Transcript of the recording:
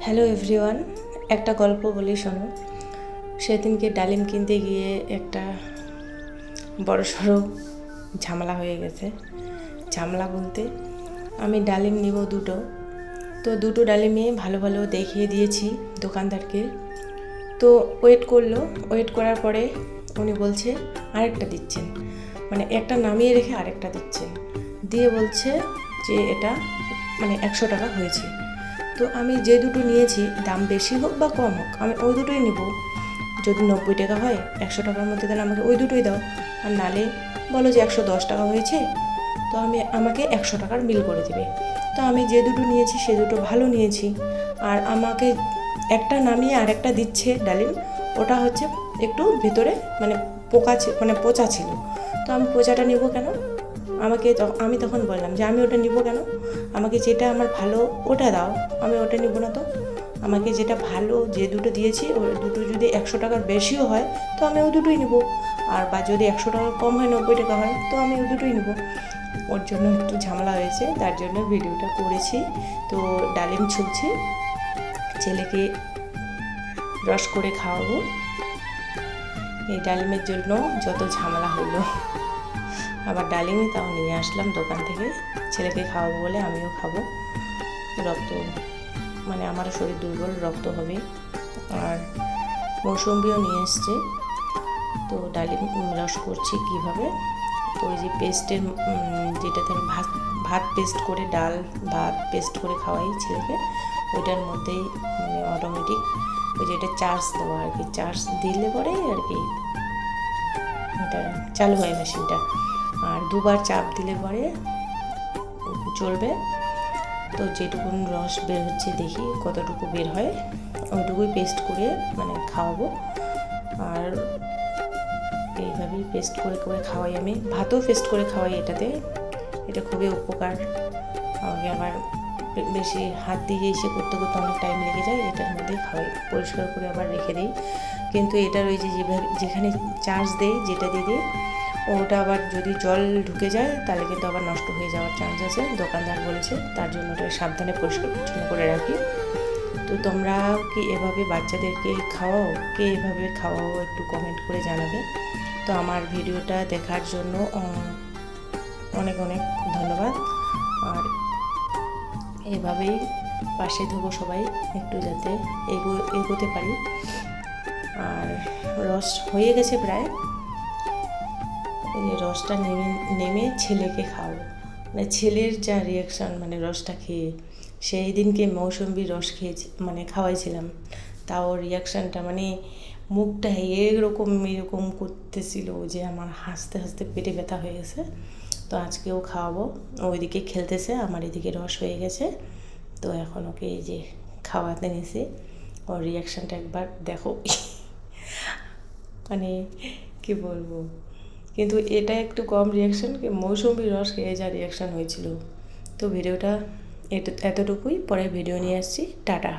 Hello everyone, একটা গল্প বলি শোনো। সেদিনকে ডালিম কিনতে গিয়ে একটা বড়সড় ঝামেলা হয়ে গেছে। ঝামেলা বলতে আমি ডালিম নিব দুটো, তো দুটো ডালিমে ভালো ভালো দেখিয়ে দিয়েছি দোকানদারকে। তো ওয়েট করার পরে উনি বলছে আরেকটা দিচ্ছেন, মানে একটা নামিয়ে রেখে আরেকটা দিচ্ছেন, দিয়ে বলছে যে এটা মানে 100 টাকা হয়েছে। তো আমি যে দুটো নিয়েছি, দাম বেশি হোক বা কম হোক, আমি ওই দুটোই নেব। যদি 90 টাকা হয় 100 টাকার মধ্যে, তাহলে আমাকে ওই দুটোই দাও। আর নালে বলো যে 110 টাকা হয়েছে, তো আমাকে 100 টাকার বিল করে দেবে। তো আমি যে দুটো নিয়েছি সে দুটো ভালো নিয়েছি, আর আমাকে একটা নামিয়ে আরেকটা দিচ্ছে ডালিম, ওটা হচ্ছে একটু ভেতরে মানে পচা ছিল। তো আমি পচাটা নেব কেন? আমি তখন বললাম যে আমি ওটা নিব কেন, আমাকে যেটা আমার ভালো ওটা দাও, আমি ওটা নিব না। তো আমাকে যেটা ভালো যে দুটো দিয়েছি ওই দুটো যদি 100 টাকার বেশিও হয় তো আমি ওই দুটোই নেব, আর বা যদি 100 টাকা কম হয় 90 টাকা হয় তো আমি ওই দুটোই নেব। ওর জন্য একটু ঝামেলা হয়েছে, তার জন্য ভিডিওটা করেছি। তো ডালিম ছুলছি, ছেলেকে রস করে খাওয়াবো। এই ডালিমের জন্য যত ঝামেলা হলো। আবার ডালিমই তাও নিয়ে আসলাম দোকান থেকে, ছেলেকে খাওয়াবো বলে, আমিও খাবো। রক্ত মানে আমারও শরীর দুর্বল, রক্ত হবে। আর মৌসুম্বিও নিয়ে এসছে। তো ডালিম রস করছি কীভাবে, তো ওই যে পেস্টের যেটাতে আমি ভাত পেস্ট করে, ডাল ভাত পেস্ট করে খাওয়াই ছেলেকে, ওইটার মধ্যেই মানে অটোমেটিক ওই যেটা চার্জ দেওয়া আর কি, চার্জ দিলে পরেই আর কি এটা চালু হয় মেশিনটা। আর দুবার চাপ দিলে পরে চলবে। তো যেটুকুন রস বের হচ্ছে দেখি কতটুকু বের হয়, ওইটুকুই পেস্ট করে মানে খাওয়াবো। আর এইভাবেই পেস্ট করে করে খাওয়াই, আমি ভাতও পেস্ট করে খাওয়াই এটাতে। এটা খুবই উপকার। আমাকে আবার বেশি হাত দিয়ে এসে করতে করতে অনেক টাইম লেগে যায়, এটার মধ্যেই খাওয়াই, পরিষ্কার করে আবার রেখে দিই। কিন্তু এটার ওই যে যেখানে চার্জ দেই যেটা দিয়ে ওটা আবার যদি জল ঢুকে যায় তাহলে কিন্তু আবার নষ্ট হয়ে যাওয়ার চান্স আছে, দোকানদার বলেছে। তার জন্য ওটা সাবধানে পরিষ্কার পরিচ্ছন্ন করে রাখি। তো তোমরা কি এভাবে বাচ্চাদেরকে খাওয়াও? কে এভাবে খাওয়াও একটু কমেন্ট করে জানাবে। তো আমার ভিডিওটা দেখার জন্য অনেক অনেক ধন্যবাদ। আর এভাবেই পাশে থাকো সবাই, একটু যাতে এগোতে পারি। আর রস হয়ে গেছে প্রায়, এই রসটা নেমে ছেলেকে খাও, মানে ছেলের যা রিয়াকশান, মানে রসটা খেয়ে। সেই দিনকে মৌসুম্বি রস খেয়েছি মানে খাওয়াইছিলাম, তাও রিয়াকশানটা মানে মুখটা এরকম করতেছিল যে আমার হাসতে হাসতে পেটে ব্যথা হয়ে গেছে। তো আজকেও খাওয়াবো, ওইদিকে খেলতেছে, আমার এদিকে রস হয়ে গেছে। তো এখন ওকে এই যে খাওয়াতে নিয়েছি, ওর রিয়াকশানটা একবার দেখো। মানে কি বলবো, কিন্তু এটা একটু কম রিয়াকশান, মৌসুম্বি রস খেয়ে যা রিয়াকশান হয়েছিল। তো ভিডিওটা এতটুকুই, পরে ভিডিও নিয়ে আসছি, টাটা।